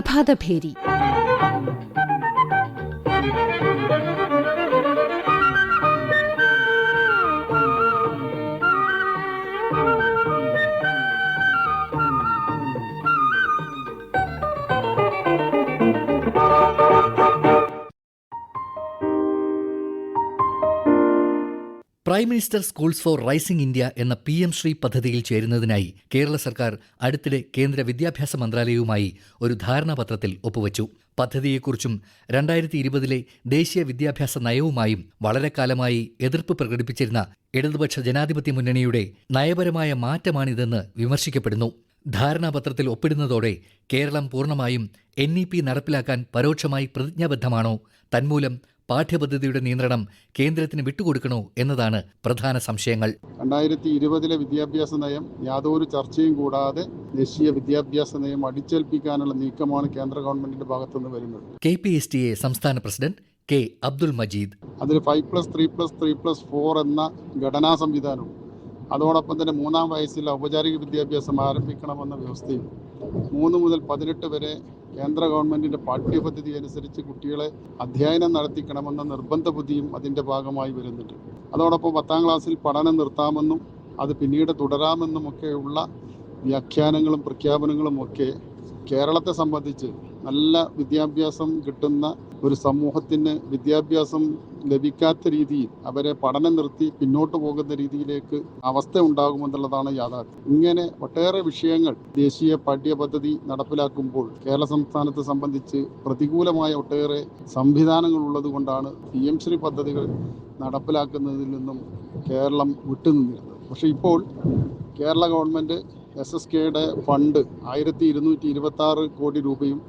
Prabhatabheri. Prime minister schools for rising India എന്ന PM Shri പദ്ധതിയിൽ ചേരുന്നതിനായി കേരള സർക്കാർ അടുത്തിടെ കേന്ദ്ര വിദ്യാഭ്യാസ മന്ത്രാലയവുമായി ഒരു ധാരണാപത്രത്തിൽ ഒപ്പുവച്ചു. പദ്ധതിയെക്കുറിച്ചും 2020 ദേശീയ വിദ്യാഭ്യാസ നയവുമായും വളരെ കാലമായി എതിർപ്പ് പ്രകടിപ്പിച്ചിരുന്ന ഇടതുപക്ഷ ജനാധിപത്യ മുന്നണിയുടെ നയപരമായ മാറ്റമാണിതെന്ന് വിമർശിക്കപ്പെടുന്നു. ധാരണാപത്രത്തിൽ ഒപ്പിടുന്നതോടെ കേരളം പൂർണ്ണമായും NEP നടപ്പിലാക്കാൻ പരോക്ഷമായി പ്രതിജ്ഞാബദ്ധമാണോ? തന്മൂലം പാഠ്യപദ്ധതിയുടെ നിയന്ത്രണം കേന്ദ്രത്തിന് വിട്ടുകൊടുക്കണോ എന്നതാണ് പ്രധാന സംശയങ്ങൾ. 2020 വിദ്യാഭ്യാസ നയം യാതൊരു ചർച്ചയും കൂടാതെ ദേശീയ വിദ്യാഭ്യാസ നയം അടിച്ചേൽപ്പിക്കാനുള്ള നീക്കമാണ് കേന്ദ്ര ഗവൺമെന്റിന്റെ ഭാഗത്തുനിന്ന് വരുന്നത്. KPSTA സംസ്ഥാന പ്രസിഡന്റ് K. അബ്ദുൽ മജീദ്. അതിൽ 5+3+3+4 എന്ന ഘടനാ സംവിധാനവും അതോടൊപ്പം തന്നെ 3-ാം വയസ്സിൽ ഔപചാരിക വിദ്യാഭ്യാസം ആരംഭിക്കണമെന്ന വ്യവസ്ഥയും 3 മുതൽ 18 വരെ കേന്ദ്ര ഗവൺമെന്റിന്റെ പാഠ്യപദ്ധതി അനുസരിച്ച് കുട്ടികളെ അധ്യയനം നടത്തിക്കണമെന്ന നിർബന്ധ ബുദ്ധിയും അതിന്റെ ഭാഗമായി വരുന്നുണ്ട്. അതോടൊപ്പം 10-ാം ക്ലാസ്സിൽ പഠനം നിർത്താമെന്നും അത് പിന്നീട് തുടരാമെന്നുമൊക്കെയുള്ള വ്യാഖ്യാനങ്ങളും പ്രഖ്യാപനങ്ങളും ഒക്കെ കേരളത്തെ സംബന്ധിച്ച് നല്ല വിദ്യാഭ്യാസം കിട്ടുന്ന ഒരു സമൂഹത്തിന് വിദ്യാഭ്യാസം ലഭിക്കാത്ത രീതിയിൽ അവരെ പഠനം നിർത്തി പിന്നോട്ട് പോകുന്ന രീതിയിലേക്ക് അവസ്ഥ ഉണ്ടാകുമെന്നുള്ളതാണ് യാഥാർത്ഥ്യം. ഇങ്ങനെ ഒട്ടേറെ വിഷയങ്ങൾ ദേശീയ പാഠ്യപദ്ധതി നടപ്പിലാക്കുമ്പോൾ കേരള സംസ്ഥാനത്തെ സംബന്ധിച്ച് പ്രതികൂലമായ ഒട്ടേറെ സംവിധാനങ്ങൾ ഉള്ളത് കൊണ്ടാണ് PM ശ്രീ പദ്ധതികൾ നടപ്പിലാക്കുന്നതിൽ നിന്നും കേരളം വിട്ടുനിന്നിരുന്നത്. പക്ഷേ ഇപ്പോൾ കേരള ഗവൺമെൻറ് SSKയുടെ ഫണ്ട് 1226 കോടി രൂപയും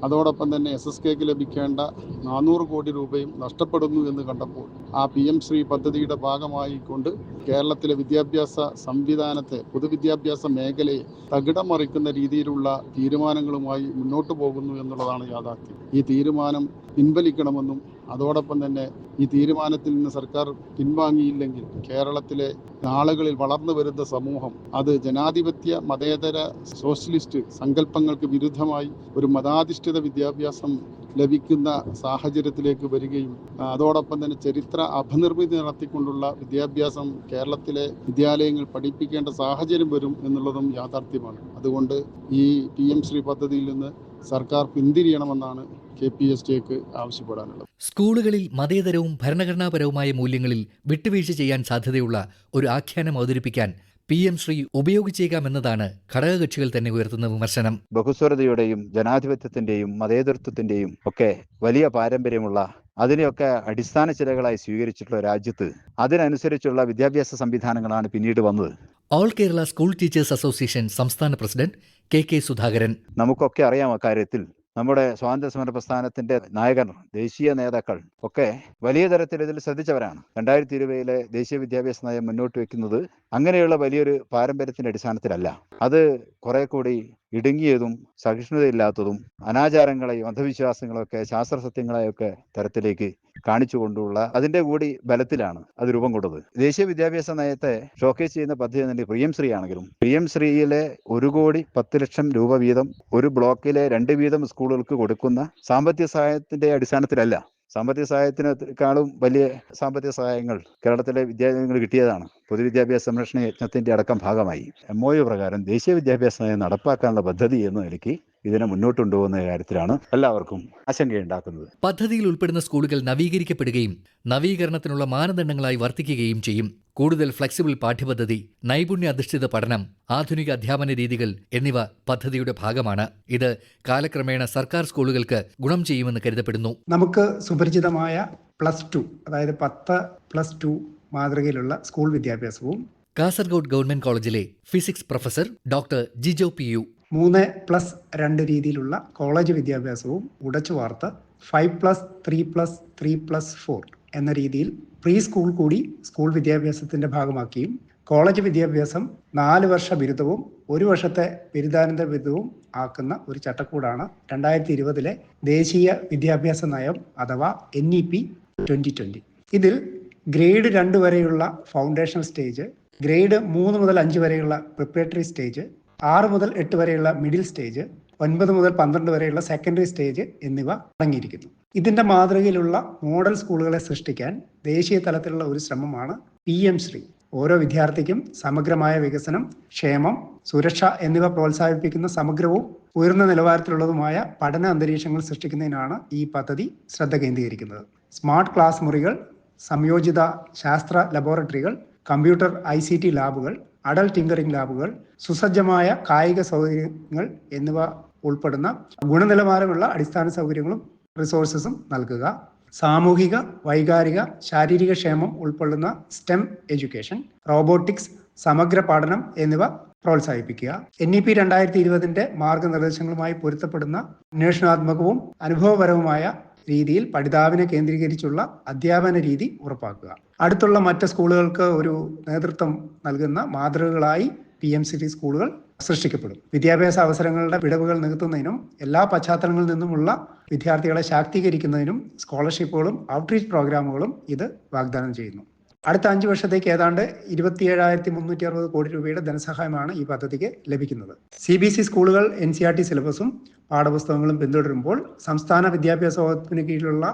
അതോടൊപ്പം തന്നെ SSKക്ക് ലഭിക്കേണ്ട 400 കോടി രൂപയും നഷ്ടപ്പെടുന്നു എന്ന് കണ്ടപ്പോൾ ആ PM ശ്രീ പദ്ധതിയുടെ ഭാഗമായിക്കൊണ്ട് കേരളത്തിലെ വിദ്യാഭ്യാസ സംവിധാനത്തെ, പൊതുവിദ്യാഭ്യാസ മേഖലയെ തകിടം മറിക്കുന്ന രീതിയിലുള്ള തീരുമാനങ്ങളുമായി മുന്നോട്ട് പോകുന്നു എന്നുള്ളതാണ് യാഥാർത്ഥ്യം. ഈ തീരുമാനം പിൻവലിക്കണമെന്നും അതോടൊപ്പം തന്നെ ഈ തീരുമാനത്തിൽ നിന്ന് സർക്കാർ പിൻവാങ്ങിയില്ലെങ്കിൽ കേരളത്തിലെ നാളുകളിൽ വളർന്നു വരുന്ന സമൂഹം അത് ജനാധിപത്യ മതേതര സോഷ്യലിസ്റ്റ് സങ്കല്പങ്ങൾക്ക് വിരുദ്ധമായി ഒരു മതാധിഷ്ഠിത വിദ്യാഭ്യാസം ലഭിക്കുന്ന സാഹചര്യത്തിലേക്ക് വരികയും അതോടൊപ്പം തന്നെ ചരിത്ര അപനിർമ്മിതി നടത്തിക്കൊണ്ടുള്ള വിദ്യാഭ്യാസം കേരളത്തിലെ വിദ്യാലയങ്ങൾ പഠിപ്പിക്കേണ്ട സാഹചര്യം വരും എന്നുള്ളതും യാഥാർത്ഥ്യമാണ്. അതുകൊണ്ട് ഈ PM ശ്രീ പദ്ധതിയിൽ നിന്ന് സർക്കാർ പിന്തിരിയണമെന്നാണ് KPSTക്ക് ആവശ്യപ്പെടാനുള്ളത്. സ്കൂളുകളിൽ മതേതരവും ഭരണഘടനാപരവുമായ മൂല്യങ്ങളിൽ വിട്ടുവീഴ്ച ചെയ്യാൻ സാധ്യതയുള്ള ഒരു ആഖ്യാനം അവതരിപ്പിക്കാൻ PM ശ്രീ ഉപയോഗിച്ചേക്കാമെന്നതാണ് ഘടകകക്ഷികൾ തന്നെ ഉയർത്തുന്ന വിമർശനം. ബഹുസ്വരതയുടെയും ജനാധിപത്യത്തിന്റെയും മതേതരത്വത്തിന്റെയും ഒക്കെ വലിയ പാരമ്പര്യമുള്ള, അതിനെയൊക്കെ അടിസ്ഥാന ചിലകളായി സ്വീകരിച്ചിട്ടുള്ള രാജ്യത്ത് അതിനനുസരിച്ചുള്ള വിദ്യാഭ്യാസ സംവിധാനങ്ങളാണ് പിന്നീട് വന്നത്. All Kerala school teachers association സംസ്ഥാന പ്രസിഡന്റ് KK സുധാകരൻ. നമുക്കൊക്കെ അറിയാം, അക്കാര്യത്തിൽ നമ്മുടെ സ്വാതന്ത്ര്യ സമര പ്രസ്ഥാനത്തിന്റെ നായകർ, ദേശീയ നേതാക്കൾ ഒക്കെ വലിയ തരത്തിൽ ഇതിൽ ശ്രദ്ധിച്ചവരാണ്. 2020 ദേശീയ വിദ്യാഭ്യാസ നയം മുന്നോട്ട് വെക്കുന്നത് അങ്ങനെയുള്ള വലിയൊരു പാരമ്പര്യത്തിന്റെ അടിസ്ഥാനത്തിലല്ല. അത് കുറെ കൂടി ഇടുങ്ങിയതും സഹിഷ്ണുതയില്ലാത്തതും അനാചാരങ്ങളെയും അന്ധവിശ്വാസങ്ങളെയൊക്കെ ശാസ്ത്രസത്യങ്ങളെയൊക്കെ തരത്തിലേക്ക് കാണിച്ചുകൊണ്ടുള്ള അതിന്റെ കൂടി ബലത്തിലാണ് അത് രൂപം കൊണ്ടത്. ദേശീയ വിദ്യാഭ്യാസ നയത്തെ ഷോക്കേസ് ചെയ്യുന്ന പദ്ധതി തന്നെ PM ശ്രീ ആണെങ്കിലും PM ശ്രീയിലെ 1,10,00,000 രൂപ വീതം ഒരു ബ്ലോക്കിലെ 2 വീതം സ്കൂളുകൾക്ക് കൊടുക്കുന്ന സാമ്പത്തിക സഹായത്തിന്റെ അടിസ്ഥാനത്തിലല്ല. സാമ്പത്തിക സഹായത്തിനേക്കാളും വലിയ സാമ്പത്തിക സഹായങ്ങൾ കേരളത്തിലെ വിദ്യാലയങ്ങൾ കിട്ടിയതാണ്. പൊതുവിദ്യാഭ്യാസ സംരക്ഷണ യജ്ഞത്തിന്റെ അടക്കം ഭാഗമായി MOU പ്രകാരം ദേശീയ വിദ്യാഭ്യാസ നയം നടപ്പാക്കാനുള്ള പദ്ധതി എന്ന നിലയ്ക്ക് ഇതിനെ മുന്നോട്ടുകൊണ്ടുപോകുന്ന കാര്യത്തിലാണ് എല്ലാവർക്കും ആശങ്കയുണ്ടാക്കുന്നത്. പദ്ധതിയിൽ ഉൾപ്പെടുന്ന സ്കൂളുകൾ നവീകരിക്കപ്പെടുകയും നവീകരണത്തിനുള്ള മാനദണ്ഡങ്ങളായി വർത്തിക്കുകയും ചെയ്യും. കൂടുതൽ ഫ്ലെക്സിബിൾ പാഠ്യപദ്ധതി, നൈപുണ്യ അധിഷ്ഠിത പഠനം, ആധുനിക അധ്യാപന രീതികൾ എന്നിവ പദ്ധതിയുടെ ഭാഗമാണ്. ഇത് കാലക്രമേണ സർക്കാർ സ്കൂളുകൾക്ക് ഗുണം ചെയ്യുമെന്ന് കരുതപ്പെടുന്നു. നമുക്ക് സുപരിചിതമായ +2, അതായത് 10+2 മാതൃകയിലുള്ള സ്കൂൾ വിദ്യാഭ്യാസവും കാസർഗോഡ് ഗവൺമെന്റ് കോളേജിലെ physics professor doctor Jijo PU 3+2 രീതിയിലുള്ള കോളേജ് വിദ്യാഭ്യാസവും ഉടച്ചു വാർത്ത് 5+3+3+4 എന്ന രീതിയിൽ പ്രീ സ്കൂൾ കൂടി സ്കൂൾ വിദ്യാഭ്യാസത്തിന്റെ ഭാഗമാക്കിയും കോളേജ് വിദ്യാഭ്യാസം 4 വർഷ ബിരുദവും 1 വർഷത്തെ ബിരുദാനന്തര ബിരുദവും ആക്കുന്ന ഒരു ചട്ടക്കൂടാണ് 2020 ദേശീയ വിദ്യാഭ്യാസ നയം അഥവാ NEP 2020. ഇതിൽ ഗ്രേഡ് 2 വരെയുള്ള ഫൗണ്ടേഷൻ സ്റ്റേജ്, ഗ്രേഡ് 3 മുതൽ 5 വരെയുള്ള പ്രിപ്പറേറ്ററി സ്റ്റേജ്, 6 മുതൽ 8 വരെയുള്ള മിഡിൽ സ്റ്റേജ്, 9 മുതൽ 12 വരെയുള്ള സെക്കൻഡറി സ്റ്റേജ് എന്നിവ അടങ്ങിയിരിക്കുന്നു. ഇതിന്റെ മാതൃകയിലുള്ള മോഡൽ സ്കൂളുകളെ സൃഷ്ടിക്കാൻ ദേശീയ തലത്തിലുള്ള ഒരു ശ്രമമാണ് PM ശ്രീ. ഓരോ വിദ്യാർത്ഥിക്കും സമഗ്രമായ വികസനം, ക്ഷേമം, സുരക്ഷ എന്നിവ പ്രോത്സാഹിപ്പിക്കുന്ന സമഗ്രവും ഉയർന്ന നിലവാരത്തിലുള്ളതുമായ പഠന അന്തരീക്ഷങ്ങൾ സൃഷ്ടിക്കുന്നതിനാണ് ഈ പദ്ധതി ശ്രദ്ധ കേന്ദ്രീകരിക്കുന്നത്. സ്മാർട്ട് ക്ലാസ് മുറികൾ, സംയോജിത ശാസ്ത്ര ലബോറട്ടറികൾ, കമ്പ്യൂട്ടർ ICT ലാബുകൾ, അഡൽട്ട് ടിങ്കറിംഗ് ലാബുകൾ, സുസജ്ജമായ കായിക സൗകര്യങ്ങൾ എന്നിവ ഉൾപ്പെടുന്ന ഗുണനിലവാരമുള്ള അടിസ്ഥാന സൗകര്യങ്ങളും റിസോഴ്സസും നൽകുക. സാമൂഹിക, വൈകാരിക, ശാരീരിക ക്ഷേമം ഉൾക്കൊള്ളുന്ന STEM എഡ്യൂക്കേഷൻ, റോബോട്ടിക്സ്, സമഗ്ര പഠനം എന്നിവ പ്രോത്സാഹിപ്പിക്കുക. NEP 2020 മാർഗനിർദ്ദേശങ്ങളുമായി പൊരുത്തപ്പെടുന്ന അന്വേഷണാത്മകവും അനുഭവപരവുമായ രീതിയിൽ പഠിതാവിനെ കേന്ദ്രീകരിച്ചുള്ള അധ്യാപന രീതി ഉറപ്പാക്കുക. അടുത്തുള്ള മറ്റ് സ്കൂളുകൾക്ക് ഒരു നേതൃത്വം നൽകുന്ന മാതൃകകളായി PM ശ്രീ സ്കൂളുകൾ സൃഷ്ടിക്കപ്പെടും. വിദ്യാഭ്യാസ അവസരങ്ങളുടെ വിടവുകൾ നികത്തുന്നതിനും എല്ലാ പശ്ചാത്തലങ്ങളിൽ നിന്നുമുള്ള വിദ്യാർത്ഥികളെ ശാക്തീകരിക്കുന്നതിനും സ്കോളർഷിപ്പുകളും ഔട്ട്റീച്ച് പ്രോഗ്രാമുകളും ഇത് വാഗ്ദാനം ചെയ്യുന്നു. അടുത്ത 5 വർഷത്തേക്ക് ഏതാണ്ട് 27,360 കോടി രൂപയുടെ ധനസഹായമാണ് ഈ പദ്ധതിക്ക് ലഭിക്കുന്നത്. CBSE സ്കൂളുകൾ NCERT സിലബസും പാഠപുസ്തകങ്ങളും പിന്തുടരുമ്പോൾ സംസ്ഥാന വിദ്യാഭ്യാസ വകുപ്പിന് കീഴിലുള്ള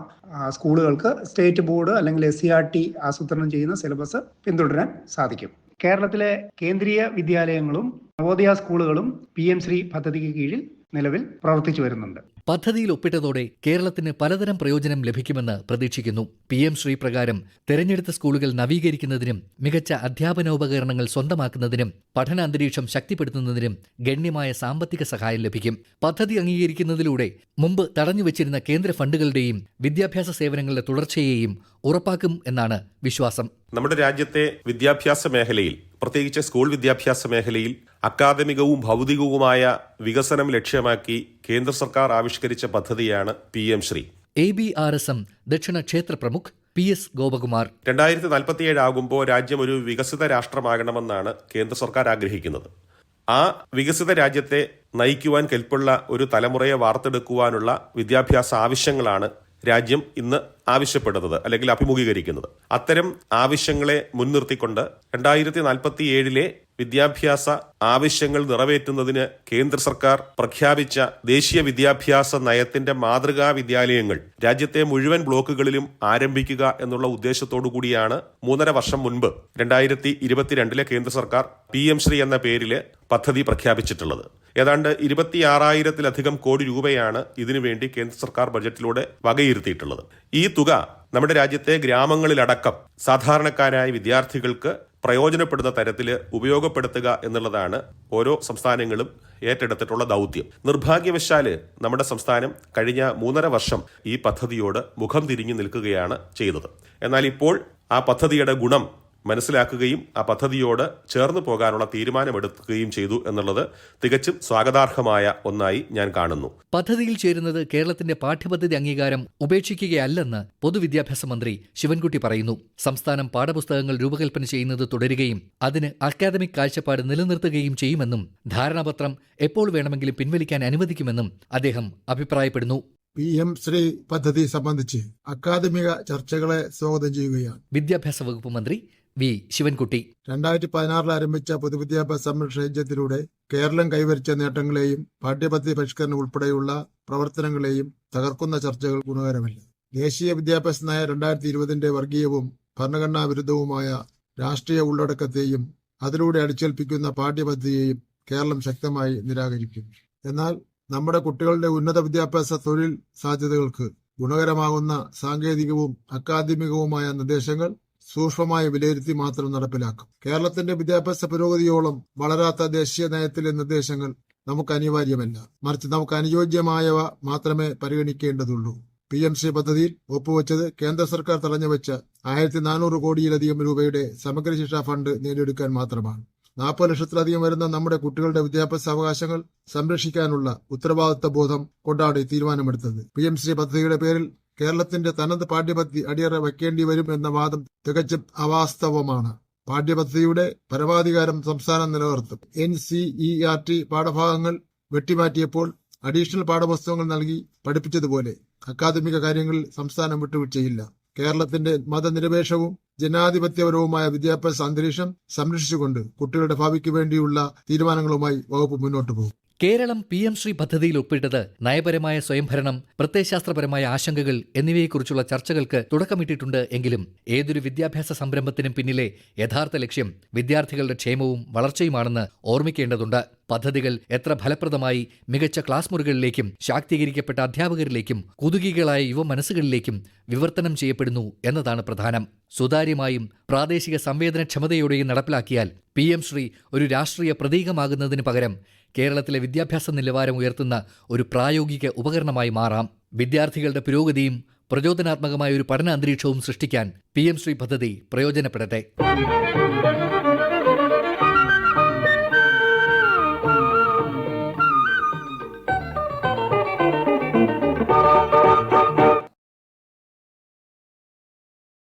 സ്കൂളുകൾക്ക് സ്റ്റേറ്റ് ബോർഡ് അല്ലെങ്കിൽ SCERT ആസൂത്രണം ചെയ്യുന്ന സിലബസ് പിന്തുടരാൻ സാധിക്കും. കേരളത്തിലെ കേന്ദ്രീയ വിദ്യാലയങ്ങളും നവോദയ സ്കൂളുകളും PM ശ്രീ പദ്ധതിക്ക് കീഴിൽ നിലവിൽ പ്രവർത്തിച്ചു വരുന്നുണ്ട്. പദ്ധതിയിൽ ഒപ്പിട്ടതോടെ കേരളത്തിന് പലതരം പ്രയോജനം ലഭിക്കുമെന്ന് പ്രതീക്ഷിക്കുന്നു. PM ശ്രീ പ്രകാരം തെരഞ്ഞെടുത്ത സ്കൂളുകൾ നവീകരിക്കുന്നതിനും മികച്ച അധ്യാപനോപകരണങ്ങൾ സ്വന്തമാക്കുന്നതിനും പഠന അന്തരീക്ഷം ശക്തിപ്പെടുത്തുന്നതിനും ഗണ്യമായ സാമ്പത്തിക സഹായം ലഭിക്കും. പദ്ധതി അംഗീകരിക്കുന്നതിലൂടെ മുമ്പ് തടഞ്ഞുവച്ചിരുന്ന കേന്ദ്ര ഫണ്ടുകളുടെയും വിദ്യാഭ്യാസ സേവനങ്ങളുടെ തുടർച്ചയെയും ഉറപ്പാക്കും എന്നാണ് വിശ്വാസം. നമ്മുടെ രാജ്യത്തെ വിദ്യാഭ്യാസ മേഖലയിൽ, പ്രത്യേകിച്ച് സ്കൂൾ വിദ്യാഭ്യാസ മേഖലയിൽ അക്കാദമികവും ഭൗതികവുമായ വികസനം ലക്ഷ്യമാക്കി കേന്ദ്ര സർക്കാർ ആവിഷ്കരിച്ച പദ്ധതിയാണ് PM ശ്രീ. ABRSM ദക്ഷിണ ക്ഷേത്ര പ്രമുഖ് PS ഗോപകുമാർ. 2047 ആകുമ്പോൾ രാജ്യം ഒരു വികസിത രാഷ്ട്രമാകണമെന്നാണ് കേന്ദ്ര സർക്കാർ ആഗ്രഹിക്കുന്നത്. ആ വികസിത രാജ്യത്തെ നയിക്കുവാൻ കെൽപ്പുള്ള ഒരു തലമുറയെ വാർത്തെടുക്കുവാനുള്ള വിദ്യാഭ്യാസ ആവശ്യങ്ങളാണ് രാജ്യം ഇന്ന് ആവശ്യപ്പെടുന്നത് അല്ലെങ്കിൽ അഭിമുഖീകരിക്കുന്നത്. അത്തരം ആവശ്യങ്ങളെ മുൻനിർത്തിക്കൊണ്ട് 2047 വിദ്യാഭ്യാസ ആവശ്യങ്ങൾ നിറവേറ്റുന്നതിന് കേന്ദ്ര സർക്കാർ പ്രഖ്യാപിച്ച ദേശീയ വിദ്യാഭ്യാസ നയത്തിന്റെ മാതൃകാ വിദ്യാലയങ്ങൾ രാജ്യത്തെ മുഴുവൻ ബ്ലോക്കുകളിലും ആരംഭിക്കുക എന്നുള്ള ഉദ്ദേശത്തോടു കൂടിയാണ് 3.5 വർഷം മുൻപ് 2022 കേന്ദ്ര സർക്കാർ PM ശ്രീ എന്ന പേരില് പദ്ധതി പ്രഖ്യാപിച്ചിട്ടുള്ളത്. ഏതാണ്ട് 26,000-ലധികം കോടി രൂപയാണ് ഇതിനുവേണ്ടി കേന്ദ്ര സർക്കാർ ബജറ്റിലൂടെ വകയിരുത്തിയിട്ടുള്ളത്. ഈ തുക നമ്മുടെ രാജ്യത്തെ ഗ്രാമങ്ങളിലടക്കം സാധാരണക്കാരായ വിദ്യാർത്ഥികൾക്ക് പ്രയോജനപ്പെടുന്ന തരത്തിൽ ഉപയോഗപ്പെടുത്തുക എന്നുള്ളതാണ് ഓരോ സംസ്ഥാനങ്ങളും ഏറ്റെടുത്തിട്ടുള്ള ദൗത്യം. നിർഭാഗ്യവശാല് നമ്മുടെ സംസ്ഥാനം കഴിഞ്ഞ 3.5 വർഷം ഈ പദ്ധതിയോട് മുഖം തിരിഞ്ഞു നിൽക്കുകയാണ് ചെയ്തത്. എന്നാൽ ഇപ്പോൾ ആ പദ്ധതിയുടെ ഗുണം മനസ്സിലാക്കുകയും ആ പദ്ധതിയോട് ചേർന്ന് പോകാനുള്ള തീരുമാനമെടുക്കുകയും ചെയ്തു എന്നുള്ളത് തികച്ചും സ്വാഗതാർഹമായ ഒന്നായി ഞാൻ കാണുന്നു. പദ്ധതിയിൽ ചേരുന്നത് കേരളത്തിന്റെ പാഠ്യപദ്ധതി അംഗീകാരം ഉപേക്ഷിക്കുകയല്ലെന്ന് പൊതുവിദ്യാഭ്യാസ മന്ത്രി ശിവൻകുട്ടി പറയുന്നു. സംസ്ഥാനം പാഠപുസ്തകങ്ങൾ രൂപകൽപ്പന ചെയ്യുന്നത് തുടരുകയും അതിന് അക്കാദമിക് കാഴ്ചപ്പാട് നിലനിർത്തുകയും ചെയ്യുമെന്നും ധാരണാപത്രം എപ്പോൾ വേണമെങ്കിലും പിൻവലിക്കാൻ അനുവദിക്കുമെന്നും അദ്ദേഹം അഭിപ്രായപ്പെടുന്നു. PM ശ്രീ പദ്ധതി സംബന്ധിച്ച് അക്കാദമിക ചർച്ചകളെ സ്വാഗതം ചെയ്യുകയാണ്. വിദ്യാഭ്യാസ വകുപ്പ് മന്ത്രി V. ശിവൻകുട്ടി. 2016 ആരംഭിച്ച പൊതുവിദ്യാഭ്യാസ സംരക്ഷണ യജ്ഞത്തിലൂടെ കേരളം കൈവരിച്ച നേട്ടങ്ങളെയും പാഠ്യപദ്ധതി പരിഷ്കരണം ഉൾപ്പെടെയുള്ള പ്രവർത്തനങ്ങളെയും തകർക്കുന്ന ചർച്ചകൾ ഗുണകരമല്ല. ദേശീയ വിദ്യാഭ്യാസ നയ 2020 വർഗീയവും ഭരണഘടനാ വിരുദ്ധവുമായ രാഷ്ട്രീയ ഉള്ളടക്കത്തെയും അതിലൂടെ അടിച്ചേൽപ്പിക്കുന്ന പാഠ്യപദ്ധതിയെയും കേരളം ശക്തമായി നിരാകരിക്കുന്നു. എന്നാൽ നമ്മുടെ കുട്ടികളുടെ ഉന്നത വിദ്യാഭ്യാസ തൊഴിൽ സാധ്യതകൾക്ക് ഗുണകരമാകുന്ന സാങ്കേതികവും അക്കാദമികവുമായ നിർദ്ദേശങ്ങൾ സൂക്ഷ്മമായി വിലയിരുത്തി മാത്രം നടപ്പിലാക്കും. കേരളത്തിന്റെ വിദ്യാഭ്യാസ പുരോഗതിയോളം വളരാത്ത ദേശീയ നയത്തിലെ നിർദ്ദേശങ്ങൾ നമുക്ക് അനിവാര്യമല്ല. മറിച്ച് നമുക്ക് അനുയോജ്യമായവ മാത്രമേ പരിഗണിക്കേണ്ടതുള്ളൂ. PM ശ്രീ പദ്ധതിയിൽ ഒപ്പുവെച്ചത് കേന്ദ്ര സർക്കാർ തടഞ്ഞുവെച്ച 1,400 കോടിയിലധികം രൂപയുടെ സമഗ്ര ശിക്ഷാ ഫണ്ട് നേടിയെടുക്കാൻ മാത്രമാണ്. 40 ലക്ഷത്തിലധികം വരുന്ന നമ്മുടെ കുട്ടികളുടെ വിദ്യാഭ്യാസ അവകാശങ്ങൾ സംരക്ഷിക്കാനുള്ള ഉത്തരവാദിത്വ ബോധം കൊണ്ടാണ് ഈ തീരുമാനമെടുത്തത്. PM ശ്രീ പദ്ധതിയുടെ പേരിൽ കേരളത്തിന്റെ തനത് പാഠ്യപദ്ധതി അടിയറ വയ്ക്കേണ്ടി വരും എന്ന വാദം തികച്ചും അവാസ്തവമാണ്. പാഠ്യപദ്ധതിയുടെ പരമാധികാരം സംസ്ഥാനം നിലനിർത്തും. NCERT പാഠഭാഗങ്ങൾ വെട്ടിമാറ്റിയപ്പോൾ അഡീഷണൽ പാഠപുസ്തകങ്ങൾ നൽകി പഠിപ്പിച്ചതുപോലെ അക്കാദമിക കാര്യങ്ങളിൽ സംസ്ഥാനം വിട്ടുവീഴ്ചയില്ല. കേരളത്തിന്റെ മതനിരപേക്ഷവും ജനാധിപത്യപരവുമായ വിദ്യാഭ്യാസ അന്തരീക്ഷം സംരക്ഷിച്ചുകൊണ്ട് കുട്ടികളുടെ ഭാവിക്ക് വേണ്ടിയുള്ള തീരുമാനങ്ങളുമായി വകുപ്പ് മുന്നോട്ട് പോകും. കേരളം PM ശ്രീ പദ്ധതിയിൽ ഒപ്പിട്ടത് നയപരമായ സ്വയംഭരണം, പ്രത്യയശാസ്ത്രപരമായ ആശങ്കകൾ എന്നിവയെക്കുറിച്ചുള്ള ചർച്ചകൾക്ക് തുടക്കമിട്ടിട്ടുണ്ട് എങ്കിലും ഏതൊരു വിദ്യാഭ്യാസ സംരംഭത്തിനും പിന്നിലെ യഥാർത്ഥ ലക്ഷ്യം വിദ്യാർത്ഥികളുടെ ക്ഷേമവും വളർച്ചയുമാണെന്ന് ഓർമ്മിക്കേണ്ടതുണ്ട്. പദ്ധതികൾ എത്ര ഫലപ്രദമായി മികച്ച ക്ലാസ് മുറികളിലേക്കും ശാക്തീകരിക്കപ്പെട്ട അധ്യാപകരിലേക്കും കുതുകികളായ യുവ മനസ്സുകളിലേക്കും വിവർത്തനം ചെയ്യപ്പെടുന്നു എന്നതാണ് പ്രധാനം. സുതാര്യമായും പ്രാദേശിക സംവേദനക്ഷമതയോടെയും നടപ്പിലാക്കിയാൽ PM ശ്രീ ഒരു രാഷ്ട്രീയ പ്രതീകമാകുന്നതിന് പകരം കേരളത്തിലെ വിദ്യാഭ്യാസ നിലവാരം ഉയർത്തുന്ന ഒരു പ്രായോഗിക ഉപകരണമായി മാറാം. വിദ്യാർത്ഥികളുടെ പുരോഗതിയും പ്രചോദനാത്മകമായ ഒരു പഠന അന്തരീക്ഷവും സൃഷ്ടിക്കാൻ PM ശ്രീ പദ്ധതി പ്രയോജനപ്പെടട്ടെ.